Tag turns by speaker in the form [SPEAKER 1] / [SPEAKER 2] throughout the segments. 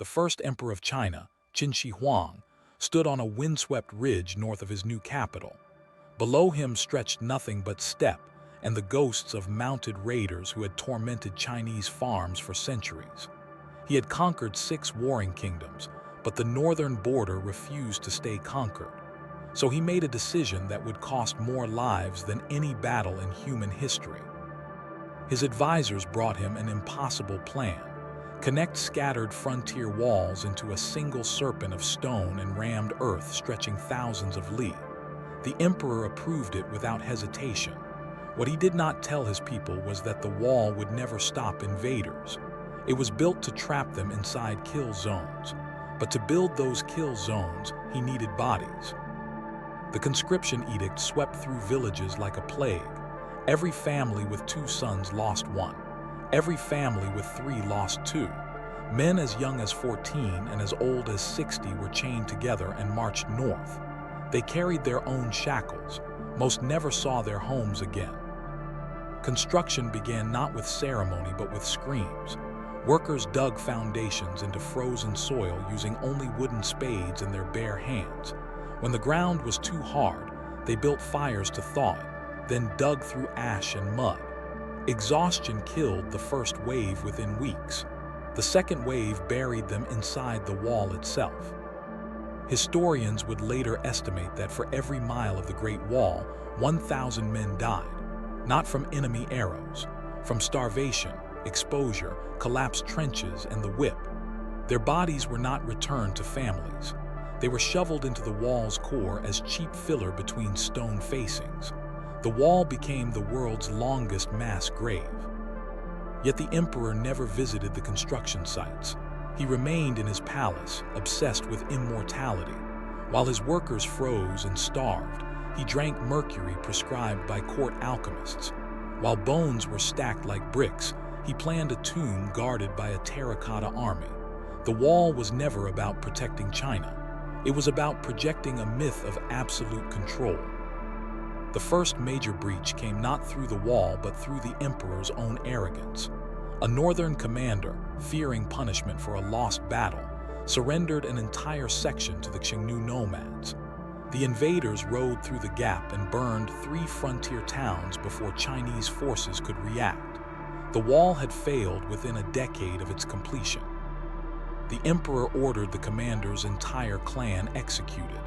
[SPEAKER 1] the first emperor of China, Qin Shi Huang, stood on a windswept ridge north of his new capital. Below him stretched nothing but steppe and the ghosts of mounted raiders who had tormented Chinese farms for centuries. He had conquered 6 warring kingdoms, but the northern border refused to stay conquered. So he made a decision that would cost more lives than any battle in human history. His advisors brought him an impossible plan: connect scattered frontier walls into a single serpent of stone and rammed earth stretching thousands of li. The emperor approved it without hesitation. What he did not tell his people was that the wall would never stop invaders. It was built to trap them inside kill zones. But to build those kill zones, he needed bodies. The conscription edict swept through villages like a plague. Every family with 2 sons lost 1. Every family with 3 lost 2. Men as young as 14 and as old as 60 were chained together and marched north. They carried their own shackles. Most never saw their homes again. Construction began not with ceremony but with screams. Workers dug foundations into frozen soil using only wooden spades in their bare hands. When the ground was too hard, they built fires to thaw it, then dug through ash and mud. Exhaustion killed the first wave within weeks. The second wave buried them inside the wall itself. Historians would later estimate that for every mile of the Great Wall, 1,000 men died, not from enemy arrows, from starvation, exposure, collapsed trenches, and the whip. Their bodies were not returned to families. They were shoveled into the wall's core as cheap filler between stone facings. The wall became the world's longest mass grave. Yet the emperor never visited the construction sites. He remained in his palace, obsessed with immortality. While his workers froze and starved, he drank mercury prescribed by court alchemists. While bones were stacked like bricks, he planned a tomb guarded by a terracotta army. The wall was never about protecting China. It was about projecting a myth of absolute control. The first major breach came not through the wall but through the emperor's own arrogance. A northern commander, fearing punishment for a lost battle, surrendered an entire section to the Qingnu nomads. The invaders rode through the gap and burned 3 frontier towns before Chinese forces could react. The wall had failed within a decade of its completion. The emperor ordered the commander's entire clan executed.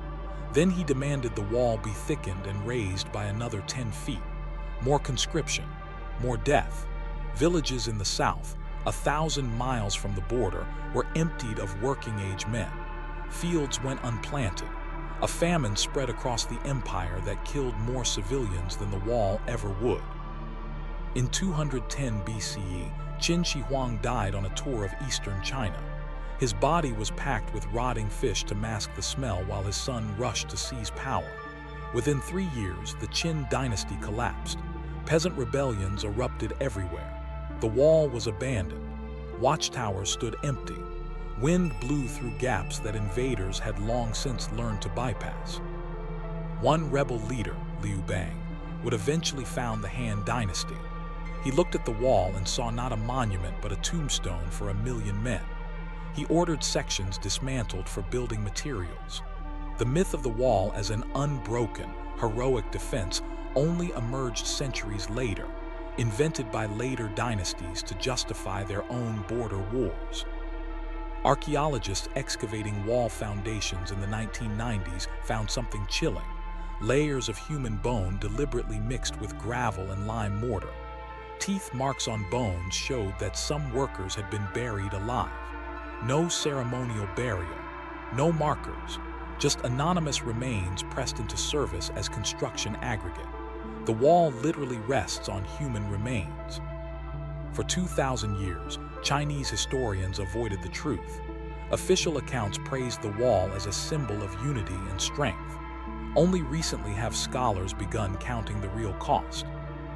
[SPEAKER 1] Then he demanded the wall be thickened and raised by another 10 feet. More conscription, more death. Villages in the south, 1,000 miles from the border, were emptied of working-age men. Fields went unplanted. A famine spread across the empire that killed more civilians than the wall ever would. In 210 BCE, Qin Shi Huang died on a tour of eastern China. His body was packed with rotting fish to mask the smell while his son rushed to seize power. Within 3 years, the Qin Dynasty collapsed. Peasant rebellions erupted everywhere. The wall was abandoned. Watchtowers stood empty. Wind blew through gaps that invaders had long since learned to bypass. One rebel leader, Liu Bang, would eventually found the Han Dynasty. He looked at the wall and saw not a monument but a tombstone for 1,000,000 men. He ordered sections dismantled for building materials. The myth of the wall as an unbroken, heroic defense only emerged centuries later, invented by later dynasties to justify their own border wars. Archaeologists excavating wall foundations in the 1990s found something chilling: layers of human bone deliberately mixed with gravel and lime mortar. Teeth marks on bones showed that some workers had been buried alive. No ceremonial burial, no markers, just anonymous remains pressed into service as construction aggregate. The wall literally rests on human remains. For 2,000 years, Chinese historians avoided the truth. Official accounts praised the wall as a symbol of unity and strength. Only recently have scholars begun counting the real cost.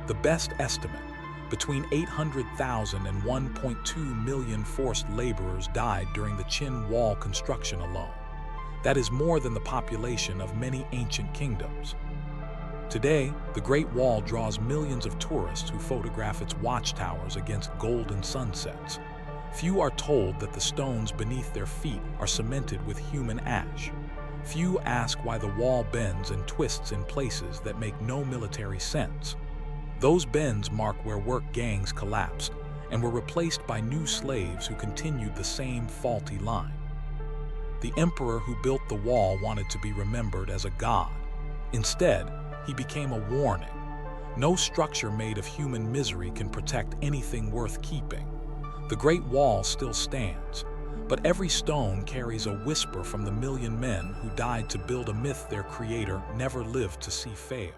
[SPEAKER 1] The best estimate: between 800,000 and 1.2 million forced laborers died during the Qin Wall construction alone. That is more than the population of many ancient kingdoms. Today, the Great Wall draws millions of tourists who photograph its watchtowers against golden sunsets. Few are told that the stones beneath their feet are cemented with human ash. Few ask why the wall bends and twists in places that make no military sense. Those bends mark where work gangs collapsed and were replaced by new slaves who continued the same faulty line. The emperor who built the wall wanted to be remembered as a god. Instead, he became a warning. No structure made of human misery can protect anything worth keeping. The Great Wall still stands, but every stone carries a whisper from the million men who died to build a myth their creator never lived to see fail.